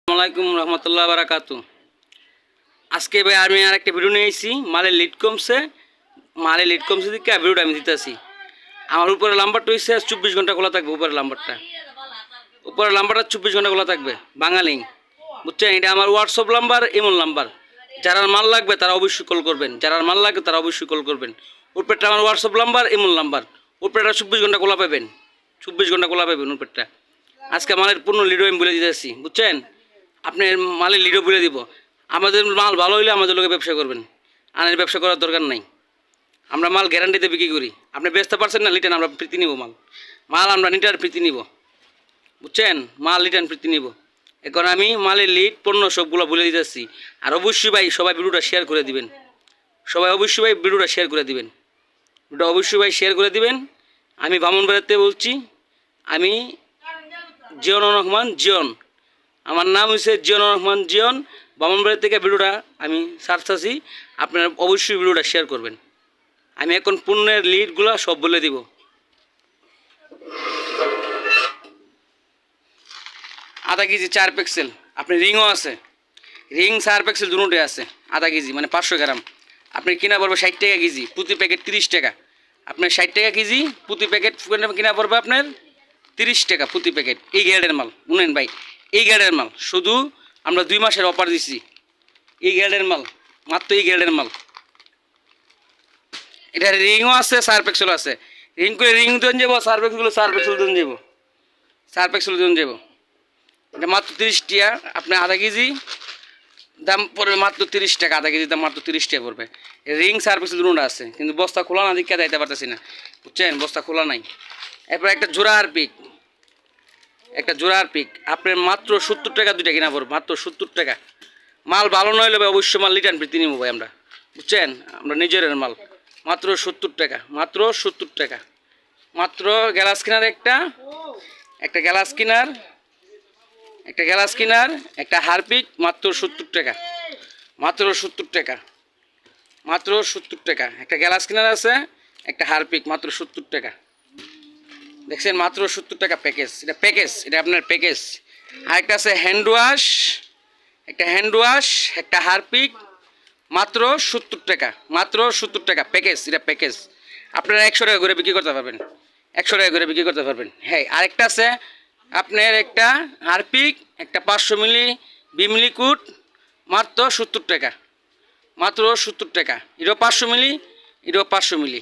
আসসালামাইকুম রহমতুল্লাহ বারাকাতু। আজকে ভাই আমি আর একটা ভিডিও নিয়ে এসেছি। মালের লিড কমছে দিকে ভিডিওটা আমি দিতেছি। আমার উপরে নাম্বারটা হচ্ছে 24 ঘন্টা খোলা থাকবে। উপরের নাম্বারটা 24 ঘন্টা খোলা থাকবে। বাঙালি বুঝছেন, এটা আমার হোয়াটসঅ্যাপ নাম্বার, এমন নাম্বার। যারা মাল লাগবে তারা অবশ্যই কল করবেন। উপরেরটা আমার হোয়াটসঅ্যাপ নাম্বার, এমন নাম্বার। উপরেরটা 24 ঘন্টা খোলা পাবেন। 24 ঘন্টা খোলা পাবেন উপরেরটা। আজকে মালের পূর্ণ লিডো আমি বলে দিতেছি, বুঝছেন। আপনার মালের লিডো বলে দিব। আমাদের মাল ভালো হইলে আমাদের লোকে ব্যবসা করবেন, আনের ব্যবসা করার দরকার নাই। আমরা মাল গ্যারান্টিতে বিক্রি করি। আপনি বেচতে পারছেন না, লিটান আমরা প্রীতি নিব। মাল আমরা লিটার প্রীতি নিব, বুঝছেন। মাল লিটান প্রীতি নিব। এখন আমি মালের লিড পণ্য সবগুলো বলে দিতেছি। আর অবশ্যই ভাই সবাই ভিডিওটা শেয়ার করে দিবেন। আমি ব্রাহ্মণবাড়িয়াতে বলছি। আমি জিয়নুর রহমান জিয়ন, আমার নাম হচ্ছে জিয়নুর রহমান জিয়ন। ব্রাহ্মণবাড়ি থেকে ভিডিওটা আমি ছাড়তেছি। আপনারা অবশ্যই ভিডিওটা শেয়ার করবেন। আমি এখন পণ্যের লিডগুলো সব বলে দিব। আধা কেজি 4 পিক্সেল, আপনি রিংও আছে। রিং 4 পিক্সেল দুটোই আছে। আধা কেজি মানে 500 গ্রাম। আপনি কিনা পড়বে 60 টাকা কেজি, প্রতি প্যাকেট 30 টাকা। আপনার 60 টাকা কেজি, প্রতি প্যাকেট কিনা পড়বে আপনার 30 টাকা প্রতি প্যাকেট। এই গ্রেডের মাল শুনেন ভাই, এই গ্রেডের মাল শুধু আমরা 2 মাসের অফার দিচ্ছি। এই গ্রেডের মাল, মাত্র এই গ্রেডের মাল। এটা রিংও আছে, 4 পিক্সেল আছে। রিং করে রিং দেন যাবো, 4 পিক্সেল দেন যাবো। এটা মাত্র 30 টাকা। আপনি আধা কেজি দাম পড়বে মাত্র 30 টাকা। আধা কেজি দাম মাত্র 30 টাকা পড়বে। রিং 4 পিক্সেল দুটো আছে, কিন্তু বস্তা খোলা না দিকে দিতে পারতেছি না, বুঝছেন। বস্তা খোলা নাই। এরপর একটা জোড়ার পিক, আপনার মাত্র 70 টাকা দুইটা কিনা পড়বে, মাত্র 70 টাকা। মাল ভালো নইলে ভাই অবশ্যই মাল রিটার্ন প্রীতি নিব ভাই আমরা, বুঝছেন। আমরা নিজের মাল, মাত্র 70 টাকা। মাত্র গ্যালাস কিনার একটা গ্যালাস কিনার একটা হারপিক, মাত্র 70 টাকা। একটা গ্যালাস কিনার আছে, একটা হারপিক, মাত্র 70 টাকা। দেখছেন, মাত্র 70 টাকা প্যাকেজ। এটা আপনার প্যাকেজ। আরেকটা আছে হ্যান্ড ওয়াশ, একটা হারপিক, মাত্র 70 টাকা প্যাকেজ। এটা প্যাকেজ। আপনারা 100 টাকা করে বিক্রি করতে পারবেন। হ্যাঁ, আরেকটা আছে আপনার একটা হারপিক, একটা 500 মিলি বিম লিকুইড, মাত্র 70 টাকা। এটাও 500 মিলি,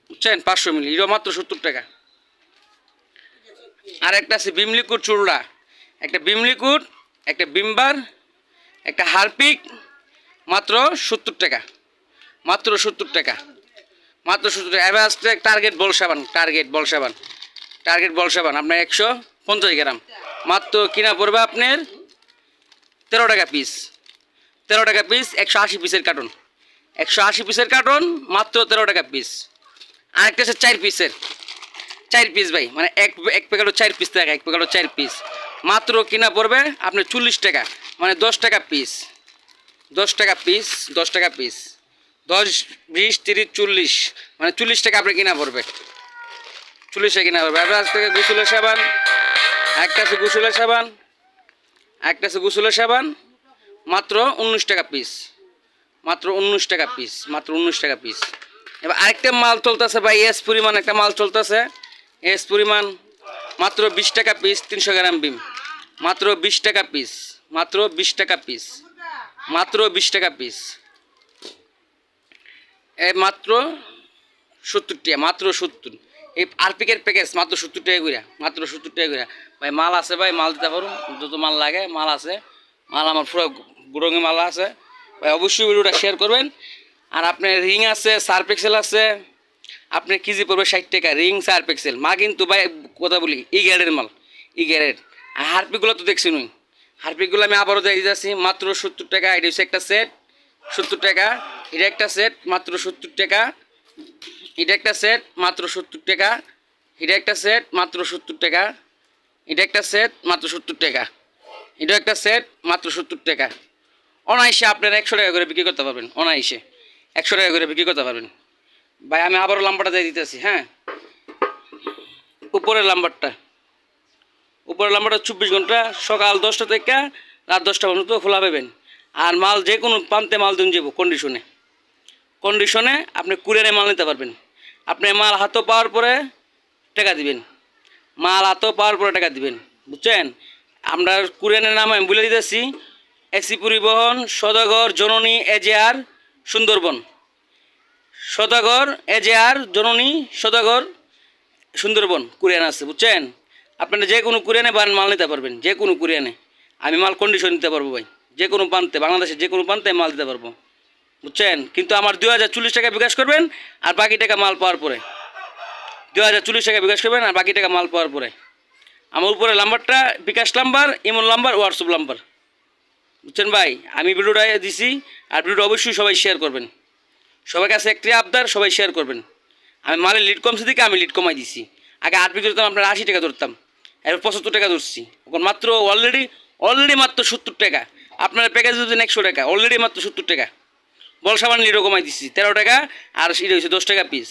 বুঝছেন। 500 মিলি, এটাও মাত্র 70 টাকা। আর একটা আছে বিম লিকুইড চুড়া, একটা বিমবার, একটা হারপিক, মাত্র 70 টাকা। এবার টার্গেট বল সাবান আপনার 150 গ্রাম, মাত্র কিনা পড়বে আপনার 13 টাকা পিস। 180 পিসের কার্টন, মাত্র 13 টাকা পিস। আরেকটা আছে 4 পিস ভাই, মানে এক প্যাকেটও 4 পিস থাকে, মাত্র কিনা পড়বে আপনার 40 টাকা, মানে 10 টাকা পিস। 10, 20, 30, 40, মানে 40 টাকা আপনার কিনা পড়বে। এবার আজ থেকে গোসলের সাবান, একটা আছে গোসলের সাবান, মাত্র 19 টাকা পিস। এবার আরেকটা মাল চলতেছে ভাই, একটা মাল চলতেছে, মাত্র 20 টাকা পিস। 300 গ্রাম বিম, মাত্র 20 টাকা পিস। এই মাত্র 70 টাকা, 70। এই আরপিকের প্যাকেজ মাত্র 70 টাকা করে, ভাই মাল আছে ভাই, মাল দিতে পারুন। যত মাল লাগে মাল আছে, আমার পুরো গুড়ঙে মাল আছে ভাই। অবশ্যই ভিডিওটা শেয়ার করবেন। আর আপনার রিং আছে, 4 পিক্সেল আছে, আপনার কেজি পড়বে 60 টাকা। রিং 4 পিক্সেল মা, কিন্তু ভাই কথা বলি, এই গ্রেডের মাল, আর হারপিকগুলো তো দেখছি নই। হারপিকগুলো আমি আবারও দিয়ে যাচ্ছি, মাত্র 70 টাকা। এটা হচ্ছে একটা সেট, 70 টাকা। এটা একটা সেট, মাত্র 70 টাকা। এটা একটা সেট, মাত্র 70 টাকা। এটা একটা সেট, মাত্র 70 টাকা। এটা একটা সেট, মাত্র 70 টাকা। এটা একটা সেট, মাত্র 70 টাকা। অনায়াসে আপনারা 100 টাকা করে বিক্রি করতে পারবেন, 100 টাকা করে বিক্রি করতে পারবেন ভাই। আমি আবারও নাম্বারটা দিয়ে দিতেছি। হ্যাঁ, উপরের নাম্বারটা 24 ঘন্টা, সকাল 10টা থেকে রাত 10টা পর্যন্ত খোলা পাবেন। আর মাল যে কোনো প্রান্তে মাল দিন যাবো কন্ডিশনে আপনি কুরিয়ারে মাল নিতে পারবেন। আপনি মাল হাতও পাওয়ার পরে টাকা দিবেন, মাল হাতও পাওয়ার পরে টাকা দিবেন, বুঝছেন? আমরা কুরিয়ানের নাম আমি বলে দিতেছি, এসি পরিবহন, সদাগর, জননী, এজেআর, সুন্দরবন। সদাগর, এজেআর, জননী, সদাগর, সুন্দরবন কুরিয়ান আছে, বুঝছেন? আপনারা যে কোনো কুরিয়ানে মাল নিতে পারবেন, যে কোনো কুরিয়ানে আমি মাল কন্ডিশন নিতে পারবো ভাই, যে কোনো প্রান্তে, বাংলাদেশের যে কোনো প্রান্তে মাল দিতে পারবো, বুঝছেন? কিন্তু আমার 2040 টাকা বিকাশ করবেন, আর বাকি টাকা মাল পাওয়ার পরে। 2040 টাকা বিকাশ করবেন, আর বাকি টাকা মাল পাওয়ার পরে। আমার উপরে নাম্বারটা বিকাশ নাম্বার, ইমন নাম্বার, হোয়াটসঅ্যাপ নাম্বার, বুঝছেন ভাই? আমি ভিডিওটা দিছি, আর ভিডিওটা অবশ্যই সবাই শেয়ার করবেন। সবার কাছে একটি আবদার, সবাই শেয়ার করবেন। আমি মালের লিড কমছে দিকে আমি লিড কমাই দিছি। আগে 8 বিক্রি করতাম আপনার 80 টাকা ধরতাম, এরপর 75 টাকা ধরছি। এখন মাত্র অলরেডি মাত্র 70 টাকা। আপনার প্যাকেজ দিচ্ছেন 100 টাকা, অলরেডি মাত্র 70 টাকা। বল সাবান লিডও কমাই দিচ্ছি 13 টাকা, আর এটা হচ্ছে 10 টাকা পিস।